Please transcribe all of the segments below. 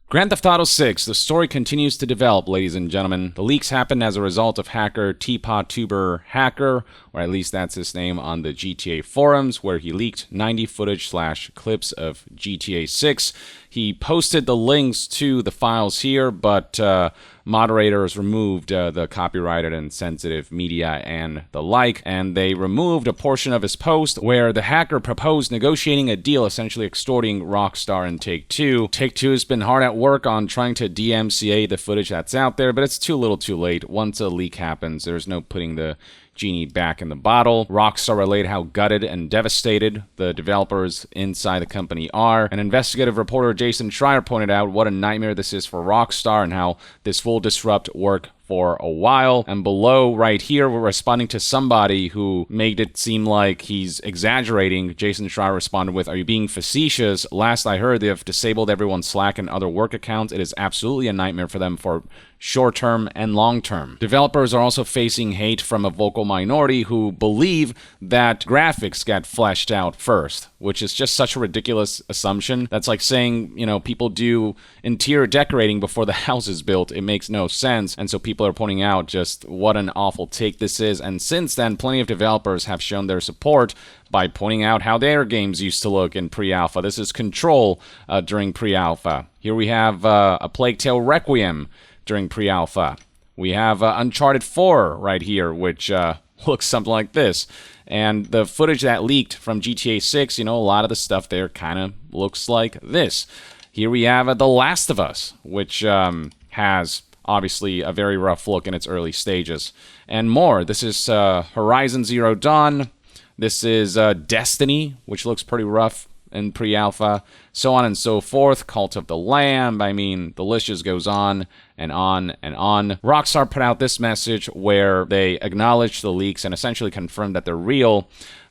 Grand Theft Auto 6, the story continues to develop, ladies and gentlemen. The leaks happened as a result of hacker TPOTuber Hacker, or at least that's his name on the GTA forums, where he leaked 90 footage/clips of GTA 6. He posted the links to the files here, but moderators removed the copyrighted and sensitive media and the like, and they removed a portion of his post where the hacker proposed negotiating a deal, essentially extorting Rockstar and Take-Two. Take-Two has been hard at work on trying to DMCA the footage that's out there, but it's too little too late. Once a leak happens, there's no putting the genie back in the bottle. Rockstar relayed how gutted and devastated the developers inside the company are. An investigative reporter, Jason Schreier, pointed out what a nightmare this is for Rockstar and how this will disrupt work for a while. And below right here, we're responding to somebody who made it seem like he's exaggerating. Jason Schreier responded with, "Are you being facetious? Last I heard, they have disabled everyone's Slack and other work accounts. It is absolutely a nightmare for them for short-term and long-term." Developers are also facing hate from a vocal minority who believe that graphics get fleshed out first, which is just such a ridiculous assumption. That's like saying, people do interior decorating before the house is built. It makes no sense. And so people are pointing out just what an awful take this is. And since then, plenty of developers have shown their support by pointing out how their games used to look in pre-alpha. This is Control during pre-alpha. Here we have A Plague Tale Requiem during pre-alpha. We have Uncharted 4 right here, which looks something like this. And the footage that leaked from GTA 6, a lot of the stuff there kind of looks like this. Here we have The Last of Us, which has obviously a very rough look in its early stages. And more. This is Horizon Zero Dawn. This is Destiny, which looks pretty rough in pre-alpha, so on and so forth. Cult of the Lamb. I mean, the list just goes on and on and on. Rockstar put out this message where they acknowledged the leaks and essentially confirmed that they're real,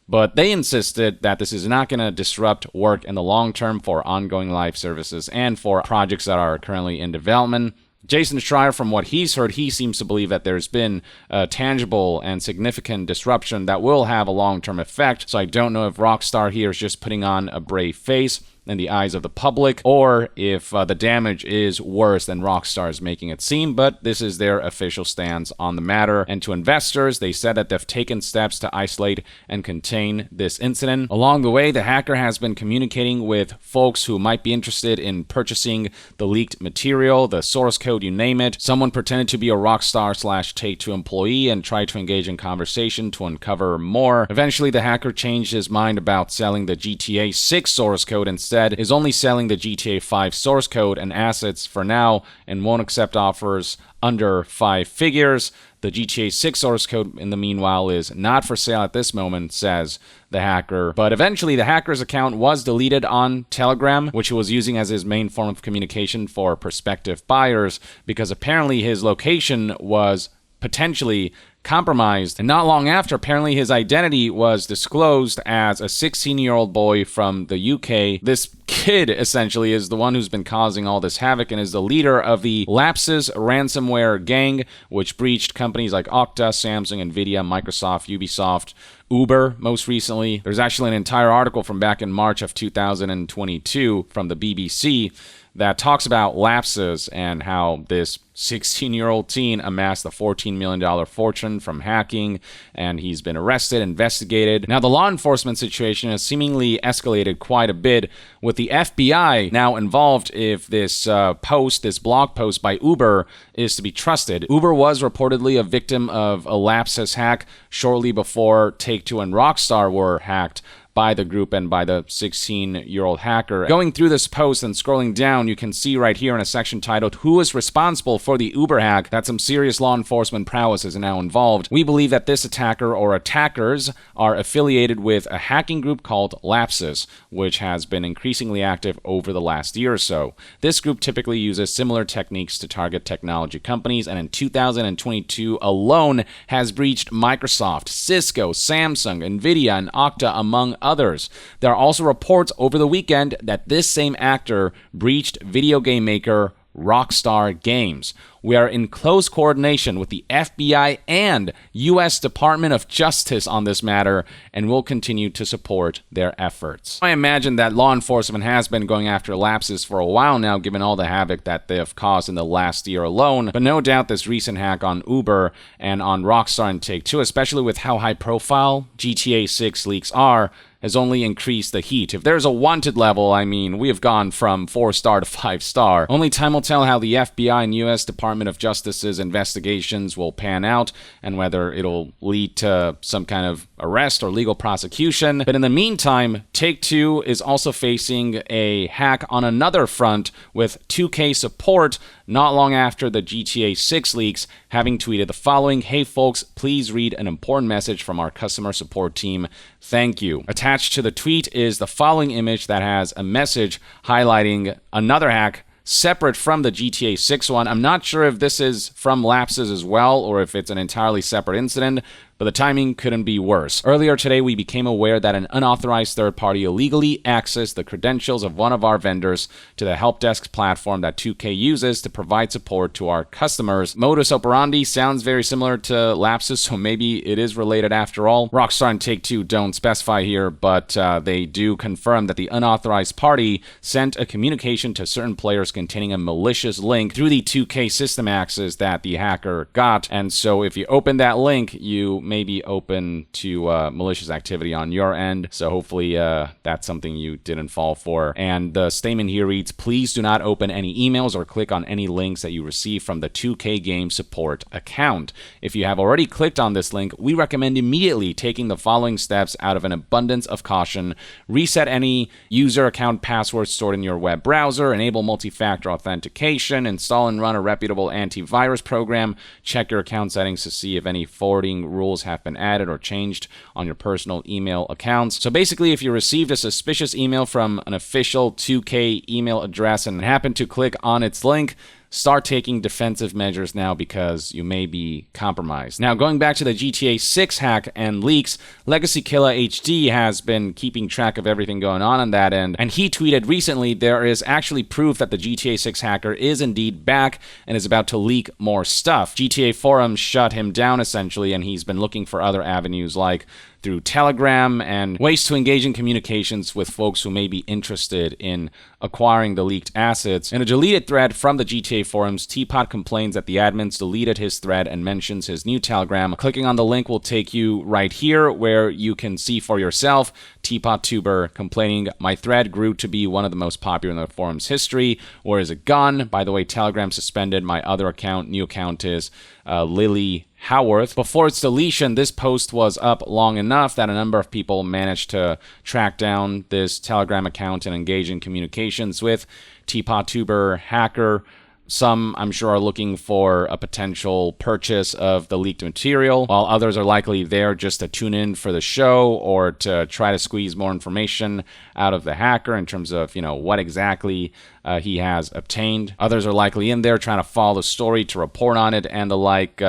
but they insisted that this is not going to disrupt work in the long term for ongoing live services and for projects that are currently in development. Jason Schreier, from what he's heard, he seems to believe that there's been a tangible and significant disruption that will have a long-term effect. So I don't know if Rockstar here is just putting on a brave face in the eyes of the public, or if the damage is worse than Rockstar is making it seem, but this is their official stance on the matter. And to investors, they said that they've taken steps to isolate and contain this incident. Along the way, the hacker has been communicating with folks who might be interested in purchasing the leaked material, the source code, you name it. Someone pretended to be a Rockstar/Take-Two employee and tried to engage in conversation to uncover more. Eventually, the hacker changed his mind about selling the GTA 6 source code. Instead, is only selling the GTA 5 source code and assets for now and won't accept offers under 5 figures. The GTA 6 source code, in the meanwhile, is not for sale at this moment, says the hacker. But eventually, the hacker's account was deleted on Telegram, which he was using as his main form of communication for prospective buyers, because apparently his location was potentially compromised. And not long after, apparently his identity was disclosed as a 16-year-old boy from the UK. This kid, essentially, is the one who's been causing all this havoc and is the leader of the Lapsus ransomware gang, which breached companies like Okta, Samsung, Nvidia, Microsoft, Ubisoft, Uber, most recently. There's actually an entire article from back in March of 2022 from the BBC that talks about Lapsus and how this 16-year-old teen amassed a $14 million fortune from hacking, and he's been arrested, investigated. Now, the law enforcement situation has seemingly escalated quite a bit, with the FBI now involved if this blog post by Uber is to be trusted. Uber was reportedly a victim of a Lapsus hack shortly before Take-Two and Rockstar were hacked by the group and by the 16-year-old hacker. Going through this post and scrolling down, you can see right here in a section titled, "Who is responsible for the Uber hack?" that some serious law enforcement prowess is now involved. We believe that this attacker or attackers are affiliated with a hacking group called Lapsus, which has been increasingly active over the last year or so. This group typically uses similar techniques to target technology companies, and in 2022 alone has breached Microsoft, Cisco, Samsung, Nvidia, and Okta, among others. There are also reports over the weekend that this same actor breached video game maker Rockstar Games. We are in close coordination with the FBI and U.S. Department of Justice on this matter, and will continue to support their efforts. I imagine that law enforcement has been going after lapses for a while now, given all the havoc that they have caused in the last year alone, but no doubt this recent hack on Uber and on Rockstar and Take-Two, especially with how high-profile GTA 6 leaks are, has only increased the heat. If there's a wanted level, I mean, we have gone from 4-star to 5-star. Only time will tell how the FBI and U.S. Department of Justice's investigations will pan out, and whether it'll lead to some kind of arrest or legal prosecution. But in the meantime, Take-Two is also facing a hack on another front with 2K support not long after the GTA 6 leaks, having tweeted the following: "Hey folks, please read an important message from our customer support team. Thank you." Attached to the tweet is the following image that has a message highlighting another hack separate from the GTA 6 one. I'm not sure if this is from lapses as well, or if it's an entirely separate incident, but the timing couldn't be worse. Earlier today, we became aware that an unauthorized third party illegally accessed the credentials of one of our vendors to the help desk platform that 2K uses to provide support to our customers. Modus operandi sounds very similar to lapses, so maybe it is related after all. Rockstar and Take-Two don't specify here, but they do confirm that the unauthorized party sent a communication to certain players containing a malicious link through the 2K system access that the hacker got. And so if you open that link, you may be open to malicious activity on your end. So hopefully that's something you didn't fall for. And the statement here reads, "Please do not open any emails or click on any links that you receive from the 2K Game support account. If you have already clicked on this link, we recommend immediately taking the following steps out of an abundance of caution. Reset any user account passwords stored in your web browser, enable multi-factor authentication, install and run a reputable antivirus program, check your account settings to see if any forwarding rules have been added or changed on your personal email accounts." So basically, if you received a suspicious email from an official 2K email address and happen to click on its link, start taking defensive measures now, because you may be compromised. Now, going back to the GTA 6 hack and leaks, Legacy Killer HD has been keeping track of everything going on that end, and he tweeted recently there is actually proof that the GTA 6 hacker is indeed back and is about to leak more stuff. GTA forums shut him down essentially, and he's been looking for other avenues like through Telegram and ways to engage in communications with folks who may be interested in acquiring the leaked assets. In a deleted thread from the GTA forums, Teapot complains that the admins deleted his thread and mentions his new Telegram. Clicking on the link will take you right here where you can see for yourself Teapot Tuber complaining, "My thread grew to be one of the most popular in the forum's history. Where is it gone? By the way, Telegram suspended my other account. New account is Lily Howarth." Before its deletion, this post was up long enough that a number of people managed to track down this Telegram account and engage in communications with Teapot Tuber hacker. Some, I'm sure, are looking for a potential purchase of the leaked material, while others are likely there just to tune in for the show or to try to squeeze more information out of the hacker in terms of, what exactly he has obtained. Others are likely in there trying to follow the story to report on it and the like.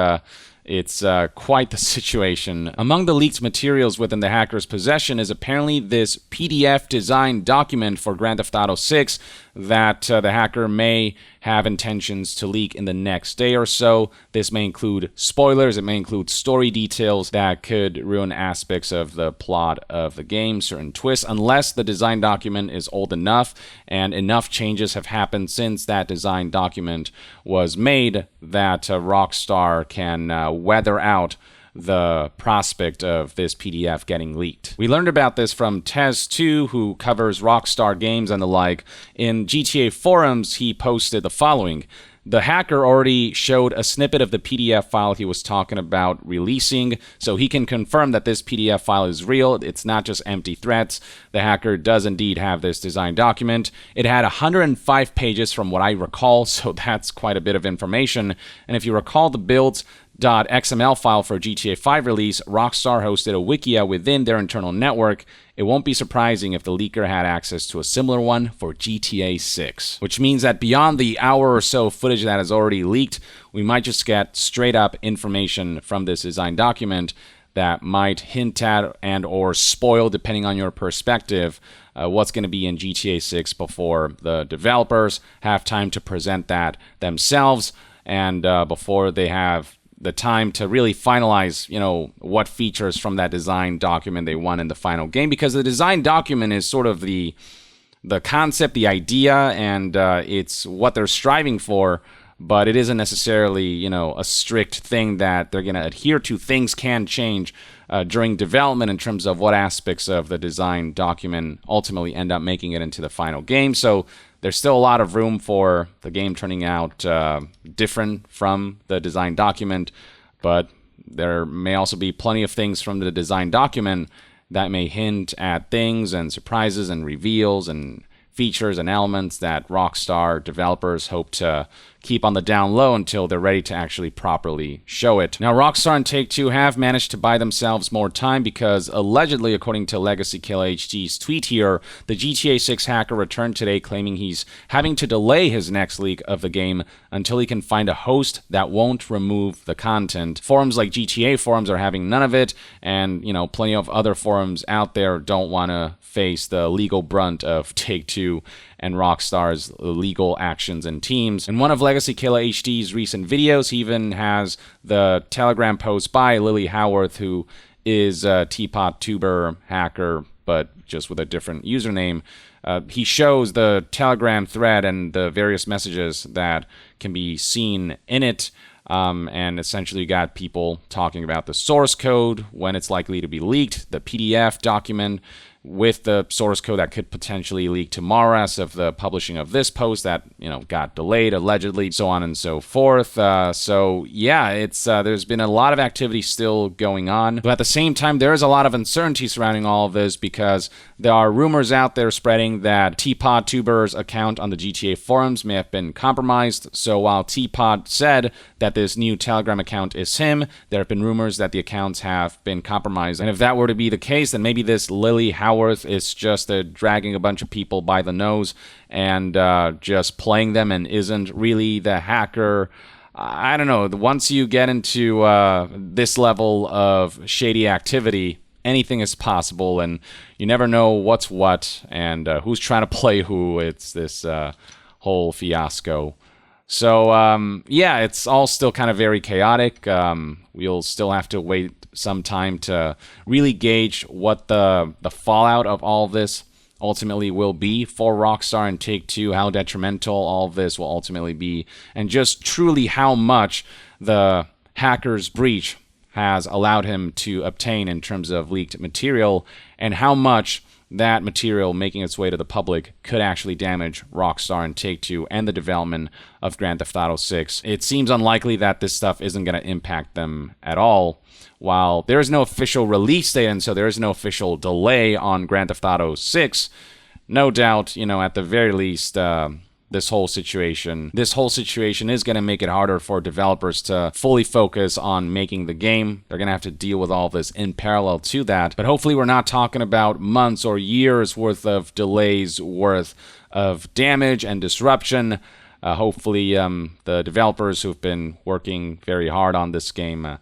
It's quite the situation. Among the leaked materials within the hacker's possession is apparently this PDF design document for Grand Theft Auto 6 that the hacker may have intentions to leak in the next day or so. This may include spoilers, it may include story details that could ruin aspects of the plot of the game, certain twists, unless the design document is old enough and enough changes have happened since that design document was made that Rockstar can weather out the prospect of this PDF getting leaked. We learned about this from Tez2, who covers Rockstar games and the like. In GTA forums, he posted the following: "The hacker already showed a snippet of the PDF file he was talking about releasing, so he can confirm that this PDF file is real. It's not just empty threats. The hacker does indeed have this design document. It had 105 pages from what I recall, so that's quite a bit of information. And if you recall the builds .xml file for GTA 5 release, Rockstar hosted a wikia within their internal network. It won't be surprising if the leaker had access to a similar one for GTA 6. Which means that beyond the hour or so footage that is already leaked, we might just get straight up information from this design document. that might hint at and or spoil, depending on your perspective, what's going to be in GTA 6 before the developers have time to present that themselves, and before they have the time to really finalize, what features from that design document they want in the final game. Because the design document is sort of the concept, the idea, and it's what they're striving for, but it isn't necessarily, a strict thing that they're going to adhere to. Things can change during development in terms of what aspects of the design document ultimately end up making it into the final game. So there's still a lot of room for the game turning out different from the design document, but there may also be plenty of things from the design document that may hint at things and surprises and reveals and features and elements that Rockstar developers hope to keep on the down low until they're ready to actually properly show it. Now, Rockstar and Take-Two have managed to buy themselves more time because allegedly, according to Legacy Killer HD's tweet here, the GTA 6 hacker returned today claiming he's having to delay his next leak of the game until he can find a host that won't remove the content. Forums like GTA forums are having none of it, and, plenty of other forums out there don't want to face the legal brunt of Take-Two and Rockstar's legal actions and teams. In one of Legacy Killer HD's recent videos, he even has the Telegram post by Lily Howarth, who is a Teapot tuber hacker, but just with a different username. He shows the Telegram thread and the various messages that can be seen in it. And essentially you got people talking about the source code, when it's likely to be leaked, the PDF document with the source code that could potentially leak tomorrow as of the publishing of this post that, got delayed, allegedly, so on and so forth. So yeah, it's there's been a lot of activity still going on. But at the same time, there is a lot of uncertainty surrounding all of this because there are rumors out there spreading that Teapot Tuber's account on the GTA forums may have been compromised. So while Teapot said that this new Telegram account is him, there have been rumors that the accounts have been compromised. And if that were to be the case, then maybe this Lily Howarth is just dragging a bunch of people by the nose and just playing them and isn't really the hacker. I don't know. Once you get into this level of shady activity, anything is possible, and you never know what's what and who's trying to play who. It's this whole fiasco. So, yeah, it's all still kind of very chaotic. We'll still have to wait some time to really gauge what the fallout of all of this ultimately will be for Rockstar and Take-Two, how detrimental all of this will ultimately be, and just truly how much the hacker's breach has allowed him to obtain in terms of leaked material, and how much that material making its way to the public could actually damage Rockstar and Take-Two and the development of Grand Theft Auto 6. It seems unlikely that this stuff isn't going to impact them at all. While there is no official release date, and so there is no official delay on Grand Theft Auto 6, no doubt, at the very least, this whole situation is going to make it harder for developers to fully focus on making the game. They're going to have to deal with all this in parallel to that. But hopefully we're not talking about months or years worth of delays, worth of damage and disruption. Hopefully the developers who've been working very hard on this game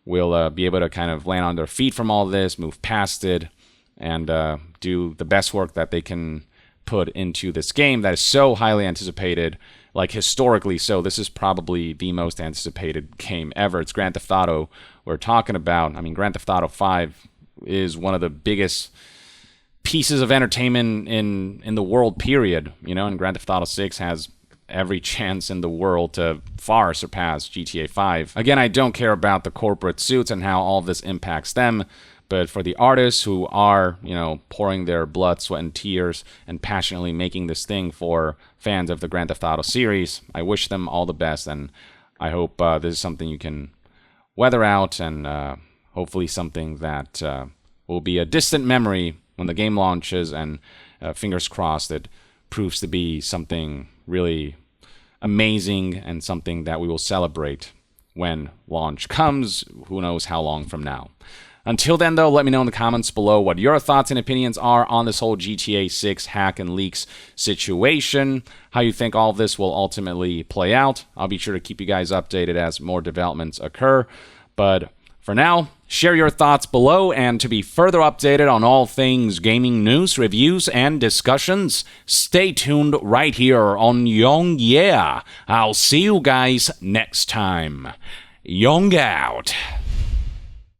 will be able to kind of land on their feet from all this, move past it, and do the best work that they can put into this game that is so highly anticipated, like historically so. This is probably the most anticipated game ever. It's Grand Theft Auto we're talking about. I mean, Grand Theft Auto 5 is one of the biggest pieces of entertainment in the world, period. And Grand Theft Auto 6 has every chance in the world to far surpass GTA 5. Again, I don't care about the corporate suits and how all this impacts them, but for the artists who are, pouring their blood, sweat, and tears and passionately making this thing for fans of the Grand Theft Auto series, I wish them all the best, and I hope this is something you can weather out, and hopefully something that will be a distant memory when the game launches, and fingers crossed it proves to be something really amazing and something that we will celebrate when launch comes, who knows how long from now. Until then, though, let me know in the comments below what your thoughts and opinions are on this whole GTA 6 hack and leaks situation, how you think all of this will ultimately play out. I'll be sure to keep you guys updated as more developments occur. But for now, Share your thoughts below, and to be further updated on all things gaming news, reviews, and discussions, stay tuned right here on Young Yeah. I'll see you guys next time. Young out.